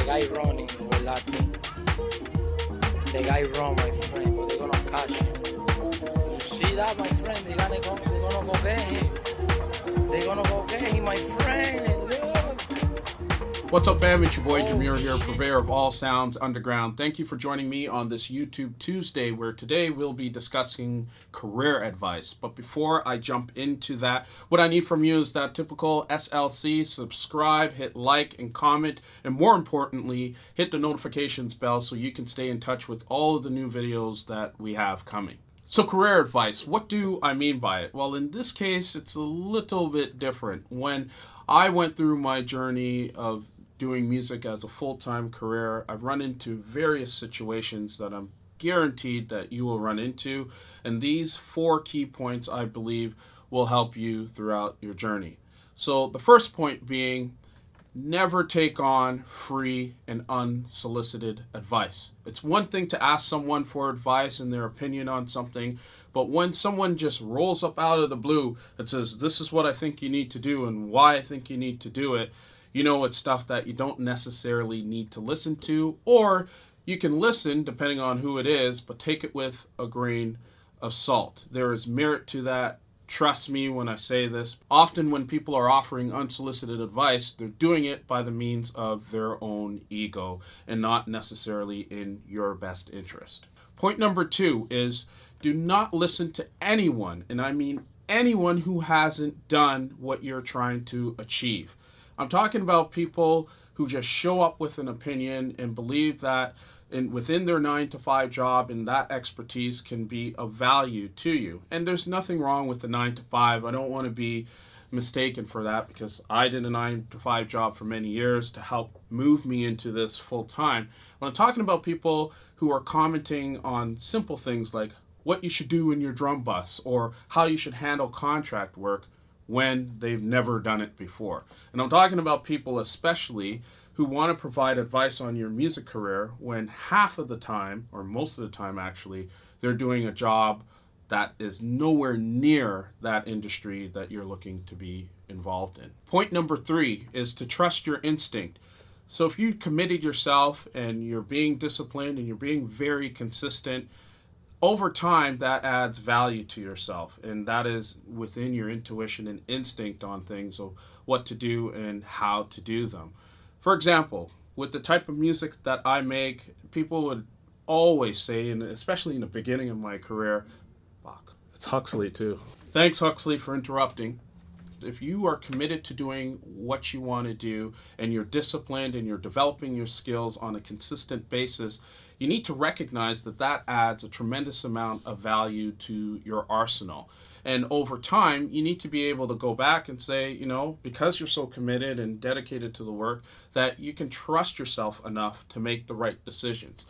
guy running or Latin. The guy run, my friend, but they're gonna catch him. You see that, my friend? They're gonna go get him. They're gonna go get him, my friend. Look. What's up, fam? It's your boy Demuir here, Shit. purveyor of all sounds underground. Thank you for joining me on this YouTube Tuesday, where today we'll be discussing career advice. But before I jump into that, what I need from you is that typical SLC: subscribe, hit like and comment, and more importantly, hit the notifications bell so you can stay in touch with all of the new videos that we have coming. So, career advice, what do I mean by it? Well, in this case, it's a little bit different. When I went through my journey of doing music as a full-time career, I've run into various situations that I'm guaranteed that you will run into, and these 4 key points, I believe, will help you throughout your journey. So the first point being, never take on free and unsolicited advice. It's one thing to ask someone for advice and their opinion on something, but when someone just rolls up out of the blue and says, this is what I think you need to do and why I think you need to do it, you know it's stuff that you don't necessarily need to listen to, or you can listen depending on who it is, but take it with a grain of salt. There is merit to that. Trust me when I say this. Often when people are offering unsolicited advice, they're doing it by the means of their own ego and not necessarily in your best interest. Point number 2 is, do not listen to anyone, and I mean anyone, who hasn't done what you're trying to achieve. I'm talking about people who just show up with an opinion and believe that within their 9-to-5 job and that expertise can be of value to you. And there's nothing wrong with the 9-to-5. I don't want to be mistaken for that, because I did a 9-to-5 job for many years to help move me into this full time. When I'm talking about people who are commenting on simple things like what you should do in your drum bus or how you should handle contract work when they've never done it before. And I'm talking about people especially who want to provide advice on your music career when half of the time, or most of the time actually, they're doing a job that is nowhere near that industry that you're looking to be involved in. Point number 3 is to trust your instinct. So if you committed yourself and you're being disciplined and you're being very consistent, over time that adds value to yourself, and that is within your intuition and instinct on things of what to do and how to do them. For example, with the type of music that I make, people would always say, and especially in the beginning of my career, fuck, it's Huxley too. Thanks, Huxley, for interrupting. If you are committed to doing what you want to do and you're disciplined and you're developing your skills on a consistent basis, you need to recognize that that adds a tremendous amount of value to your arsenal. And over time, you need to be able to go back and say, because you're so committed and dedicated to the work, that you can trust yourself enough to make the right decisions.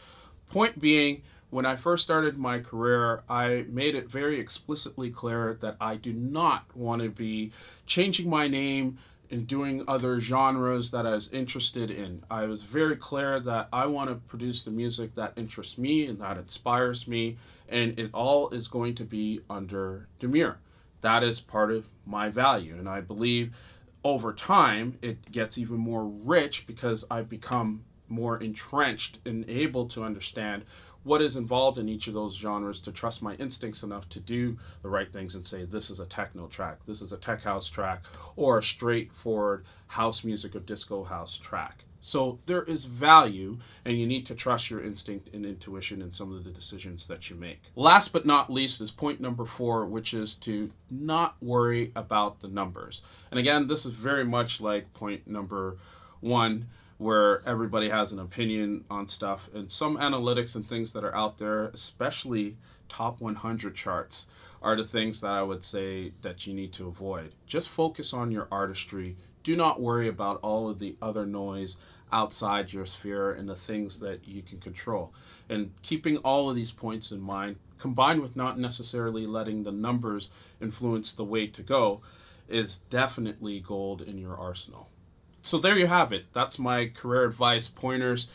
Point being, when I first started my career, I made it very explicitly clear that I do not want to be changing my name and doing other genres that I was interested in. I was very clear that I want to produce the music that interests me and that inspires me, and it all is going to be under Demuir. That is part of my value, and I believe over time it gets even more rich because I've become more entrenched and able to understand what is involved in each of those genres, to trust my instincts enough to do the right things and say, this is a techno track, this is a tech house track, or a straightforward house music or disco house track. So there is value, and you need to trust your instinct and intuition in some of the decisions that you make. Last but not least is point number 4, which is to not worry about the numbers. And again, this is very much like point number 1, where everybody has an opinion on stuff, and some analytics and things that are out there, especially top 100 charts, are the things that I would say that you need to avoid. Just focus on your artistry. Do not worry about all of the other noise outside your sphere and the things that you can control. And keeping all of these points in mind, combined with not necessarily letting the numbers influence the way to go, is definitely gold in your arsenal. So there you have it. That's my career advice pointers.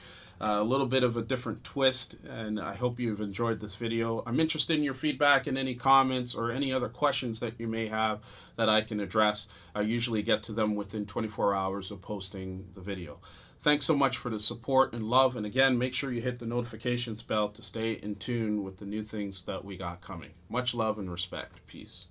A little bit of a different twist, and I hope you've enjoyed this video. I'm interested in your feedback and any comments or any other questions that you may have that I can address. I usually get to them within 24 hours of posting the video. Thanks so much for the support and love, and again, make sure you hit the notifications bell to stay in tune with the new things that we got coming. Much love and respect. Peace.